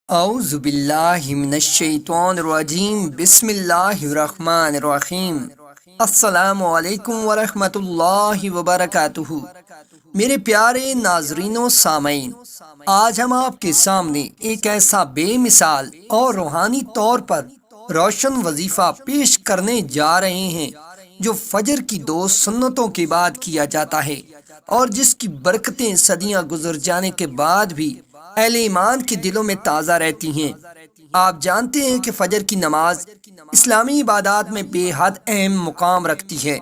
اعوذ باللہ من الشیطان الرجیم بسم اللہ الرحمن الرحیم السلام علیکم ورحمۃ اللہ وبرکاتہ۔ میرے پیارے ناظرین و سامعین، آج ہم آپ کے سامنے ایک ایسا بے مثال اور روحانی طور پر روشن وظیفہ پیش کرنے جا رہے ہیں جو فجر کی 2 سنتوں کے بعد کیا جاتا ہے اور جس کی برکتیں صدیاں گزر جانے کے بعد بھی اہل ایمان کے دلوں میں تازہ رہتی ہیں۔ آپ جانتے ہیں کہ فجر کی نماز اسلامی عبادات میں بے حد اہم مقام رکھتی ہے۔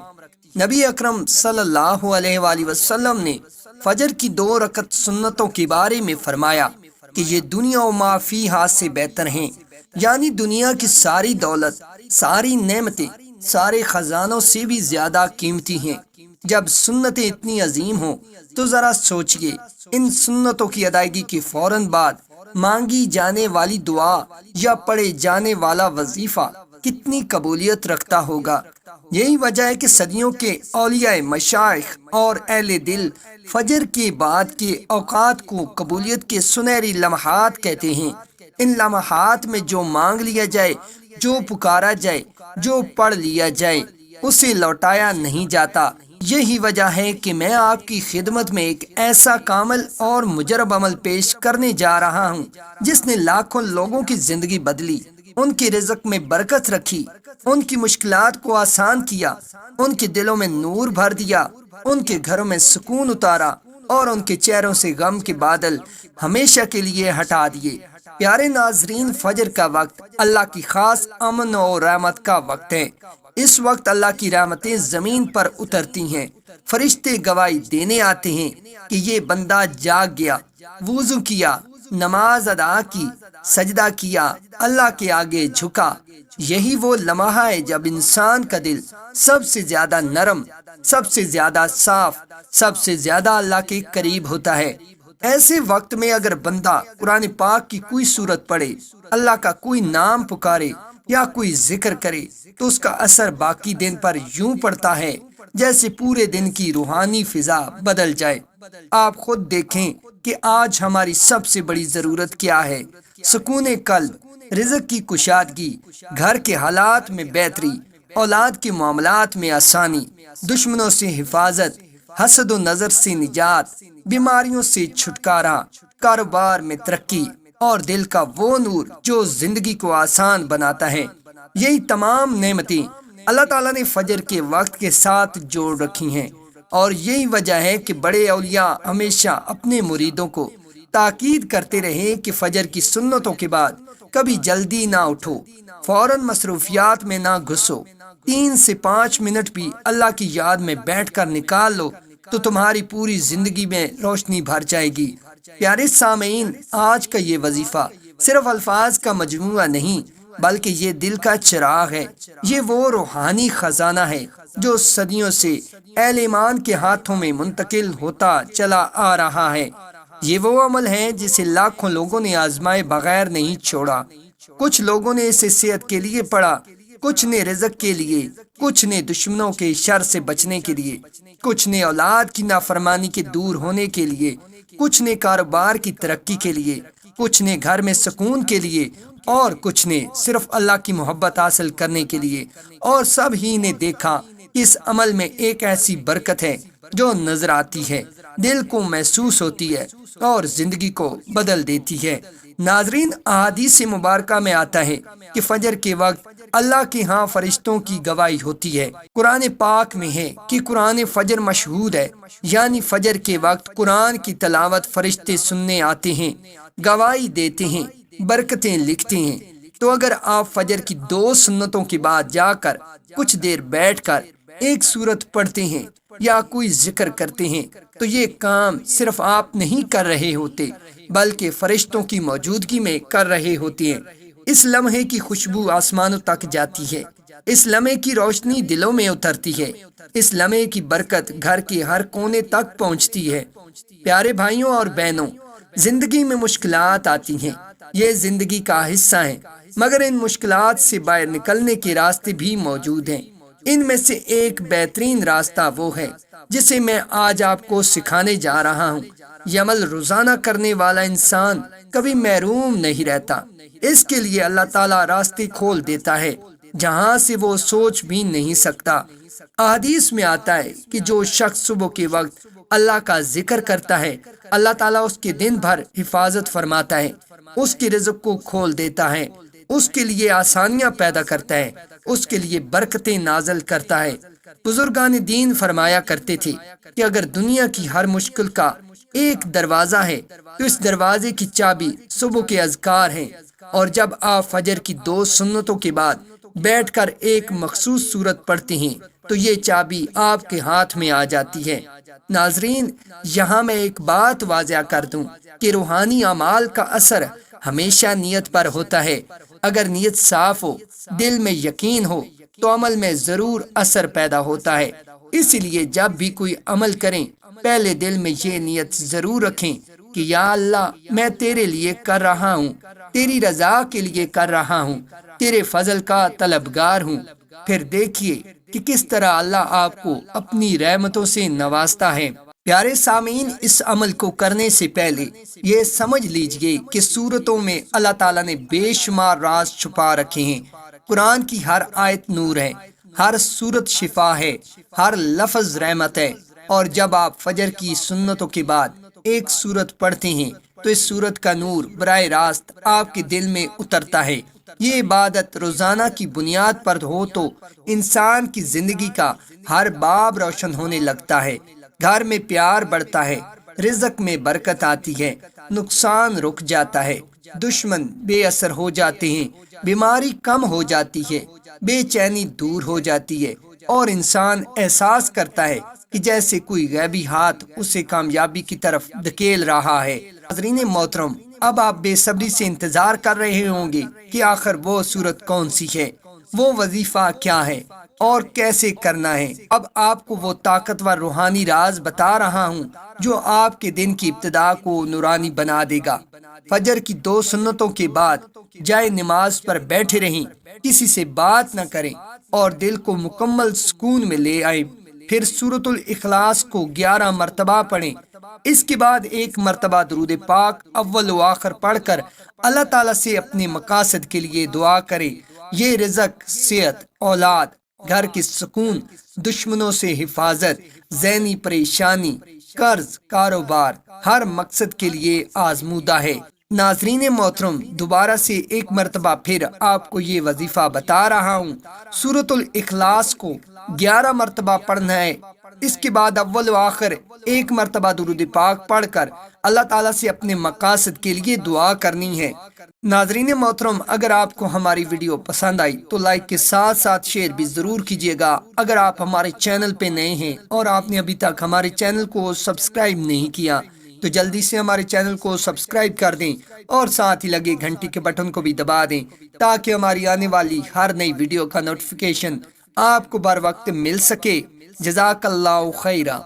نبی اکرم صلی اللہ علیہ وآلہ وسلم نے فجر کی 2 رکعت سنتوں کے بارے میں فرمایا کہ یہ دنیا و ما فیہا سے بہتر ہیں، یعنی دنیا کی ساری دولت، ساری نعمتیں، سارے خزانوں سے بھی زیادہ قیمتی ہیں۔ جب سنتیں اتنی عظیم ہوں تو ذرا سوچئے، ان سنتوں کی ادائیگی کے فوراً بعد مانگی جانے والی دعا یا پڑھے جانے والا وظیفہ کتنی قبولیت رکھتا ہوگا۔ یہی وجہ ہے کہ صدیوں کے اولیاء، مشائخ اور اہل دل فجر کے بعد کے اوقات کو قبولیت کے سنہری لمحات کہتے ہیں۔ ان لمحات میں جو مانگ لیا جائے، جو پکارا جائے، جو پڑھ لیا جائے، اسے لوٹایا نہیں جاتا۔ یہی وجہ ہے کہ میں آپ کی خدمت میں ایک ایسا کامل اور مجرب عمل پیش کرنے جا رہا ہوں جس نے لاکھوں لوگوں کی زندگی بدلی، ان کے رزق میں برکت رکھی، ان کی مشکلات کو آسان کیا، ان کے دلوں میں نور بھر دیا، ان کے گھروں میں سکون اتارا اور ان کے چہروں سے غم کے بادل ہمیشہ کے لیے ہٹا دیے۔ پیارے ناظرین، فجر کا وقت اللہ کی خاص امن و رحمت کا وقت ہے۔ اس وقت اللہ کی رحمتیں زمین پر اترتی ہیں، فرشتے گواہی دینے آتے ہیں کہ یہ بندہ جاگ گیا، وضو کیا، نماز ادا کی، سجدہ کیا، اللہ کے آگے جھکا۔ یہی وہ لمحہ ہے جب انسان کا دل سب سے زیادہ نرم، سب سے زیادہ صاف، سب سے زیادہ اللہ کے قریب ہوتا ہے۔ ایسے وقت میں اگر بندہ قرآن پاک کی کوئی سورت پڑھے، اللہ کا کوئی نام پکارے یا کوئی ذکر کرے تو اس کا اثر باقی دن پر یوں پڑتا ہے جیسے پورے دن کی روحانی فضا بدل جائے۔ آپ خود دیکھیں کہ آج ہماری سب سے بڑی ضرورت کیا ہے؟ سکون قلب، رزق کی کشادگی، گھر کے حالات میں بہتری، اولاد کے معاملات میں آسانی، دشمنوں سے حفاظت، حسد و نظر سے نجات، بیماریوں سے چھٹکارا، کاروبار میں ترقی اور دل کا وہ نور جو زندگی کو آسان بناتا ہے۔ یہی تمام نعمتیں اللہ تعالیٰ نے فجر کے وقت کے ساتھ جوڑ رکھی ہیں، اور یہی وجہ ہے کہ بڑے اولیاء ہمیشہ اپنے مریدوں کو تاکید کرتے رہے کہ فجر کی سنتوں کے بعد کبھی جلدی نہ اٹھو، فوراً مصروفیات میں نہ گھسو، 3 سے 5 منٹ بھی اللہ کی یاد میں بیٹھ کر نکال لو تو تمہاری پوری زندگی میں روشنی بھر جائے گی۔ پیارے سامعین، آج کا یہ وظیفہ صرف الفاظ کا مجموعہ نہیں بلکہ یہ دل کا چراغ ہے۔ یہ وہ روحانی خزانہ ہے جو صدیوں سے اہل ایمان کے ہاتھوں میں منتقل ہوتا چلا آ رہا ہے۔ یہ وہ عمل ہے جسے لاکھوں لوگوں نے آزمائے بغیر نہیں چھوڑا۔ کچھ لوگوں نے اسے صحت کے لیے پڑھا، کچھ نے رزق کے لیے، کچھ نے دشمنوں کے شر سے بچنے کے لیے، کچھ نے اولاد کی نافرمانی کے دور ہونے کے لیے، کچھ نے کاروبار کی ترقی کے لیے، کچھ نے گھر میں سکون کے لیے، اور کچھ نے صرف اللہ کی محبت حاصل کرنے کے لیے۔ اور سب ہی نے دیکھا کہ اس عمل میں ایک ایسی برکت ہے جو نظر آتی ہے، دل کو محسوس ہوتی ہے اور زندگی کو بدل دیتی ہے۔ ناظرین، احادیث مبارکہ میں آتا ہے کہ فجر کے وقت اللہ کے ہاں فرشتوں کی گواہی ہوتی ہے۔ قرآن پاک میں ہے کہ قرآن فجر مشہود ہے، یعنی فجر کے وقت قرآن کی تلاوت فرشتے سننے آتے ہیں، گواہی دیتے ہیں، برکتیں لکھتے ہیں۔ تو اگر آپ فجر کی 2 سنتوں کے بعد جا کر کچھ دیر بیٹھ کر ایک سورت پڑھتے ہیں یا کوئی ذکر کرتے ہیں تو یہ کام صرف آپ نہیں کر رہے ہوتے بلکہ فرشتوں کی موجودگی میں کر رہے ہوتے ہیں۔ اس لمحے کی خوشبو آسمانوں تک جاتی ہے، اس لمحے کی روشنی دلوں میں اترتی ہے، اس لمحے کی برکت گھر کے ہر کونے تک پہنچتی ہے۔ پیارے بھائیوں اور بہنوں، زندگی میں مشکلات آتی ہیں، یہ زندگی کا حصہ ہیں، مگر ان مشکلات سے باہر نکلنے کے راستے بھی موجود ہیں۔ ان میں سے ایک بہترین راستہ وہ ہے جسے میں آج آپ کو سکھانے جا رہا ہوں۔ یہ عمل روزانہ کرنے والا انسان کبھی محروم نہیں رہتا۔ اس کے لیے اللہ تعالیٰ راستے کھول دیتا ہے جہاں سے وہ سوچ بھی نہیں سکتا۔ احادیث میں آتا ہے کہ جو شخص صبح کے وقت اللہ کا ذکر کرتا ہے، اللہ تعالیٰ اس کے دن بھر حفاظت فرماتا ہے، اس کے رزق کو کھول دیتا ہے، اس کے لیے آسانیاں پیدا کرتا ہے، اس کے لیے برکتیں نازل کرتا ہے۔ بزرگان دین فرمایا کرتے تھے کہ اگر دنیا کی ہر مشکل کا ایک دروازہ ہے تو اس دروازے کی چابی صبح کے اذکار ہیں، اور جب آپ فجر کی 2 سنتوں کے بعد بیٹھ کر ایک مخصوص سورت پڑھتے ہیں تو یہ چابی آپ کے ہاتھ میں آ جاتی ہے۔ ناظرین، یہاں میں ایک بات واضح کر دوں کہ روحانی اعمال کا اثر ہمیشہ نیت پر ہوتا ہے۔ اگر نیت صاف ہو، دل میں یقین ہو، تو عمل میں ضرور اثر پیدا ہوتا ہے۔ اس لیے جب بھی کوئی عمل کریں، پہلے دل میں یہ نیت ضرور رکھیں کہ یا اللہ، میں تیرے لیے کر رہا ہوں، تیری رضا کے لیے کر رہا ہوں، تیرے فضل کا طلبگار ہوں۔ پھر دیکھیے کہ کس طرح اللہ آپ کو اپنی رحمتوں سے نوازتا ہے۔ پیارے سامعین، اس عمل کو کرنے سے پہلے یہ سمجھ لیجئے کہ سورتوں میں اللہ تعالیٰ نے بے شمار راز چھپا رکھے ہیں۔ قرآن کی ہر آیت نور ہے، ہر سورت شفا ہے، ہر لفظ رحمت ہے۔ اور جب آپ فجر کی سنتوں کے بعد ایک سورت پڑھتے ہیں تو اس سورت کا نور براہ راست آپ کے دل میں اترتا ہے۔ یہ عبادت روزانہ کی بنیاد پر ہو تو انسان کی زندگی کا ہر باب روشن ہونے لگتا ہے، گھر میں پیار بڑھتا ہے، رزق میں برکت آتی ہے، نقصان رک جاتا ہے، دشمن بے اثر ہو جاتے ہیں، بیماری کم ہو جاتی ہے، بے چینی دور ہو جاتی ہے، اور انسان احساس کرتا ہے کہ جیسے کوئی غیبی ہاتھ اسے کامیابی کی طرف دھکیل رہا ہے۔ حضرین محترم، اب آپ بے صبری سے انتظار کر رہے ہوں گے کہ آخر وہ صورت کون سی ہے، وہ وظیفہ کیا ہے اور کیسے کرنا ہے۔ اب آپ کو وہ طاقتور روحانی راز بتا رہا ہوں جو آپ کے دن کی ابتدا کو نورانی بنا دے گا۔ فجر کی 2 سنتوں کے بعد جائے نماز پر بیٹھے رہیں، کسی سے بات نہ کریں اور دل کو مکمل سکون میں لے آئیں۔ پھر سورۃ الاخلاص کو 11 مرتبہ پڑھیں۔ اس کے بعد 1 مرتبہ درود پاک اول و آخر پڑھ کر اللہ تعالیٰ سے اپنے مقاصد کے لیے دعا کریں۔ یہ رزق، صحت، اولاد، گھر کی سکون، دشمنوں سے حفاظت، ذہنی پریشانی، قرض، کاروبار، ہر مقصد کے لیے آزمودہ ہے۔ ناظرین محترم، دوبارہ سے 1 مرتبہ پھر آپ کو یہ وظیفہ بتا رہا ہوں۔ سورۃ الاخلاص کو 11 مرتبہ پڑھنا ہے۔ اس کے بعد اول و آخر 1 مرتبہ درود پاک پڑھ کر اللہ تعالیٰ سے اپنے مقاصد کے لیے دعا کرنی ہے۔ ناظرین محترم، اگر آپ کو ہماری ویڈیو پسند آئی تو لائک کے ساتھ ساتھ شیئر بھی ضرور کیجیے گا۔ اگر آپ ہمارے چینل پہ نئے ہیں اور آپ نے ابھی تک ہمارے چینل کو سبسکرائب نہیں کیا تو جلدی سے ہمارے چینل کو سبسکرائب کر دیں اور ساتھ ہی لگے گھنٹی کے بٹن کو بھی دبا دیں تاکہ ہماری آنے والی ہر نئی ویڈیو کا نوٹیفیکیشن آپ کو بر وقت مل سکے۔ جزاک اللہ خیرہ۔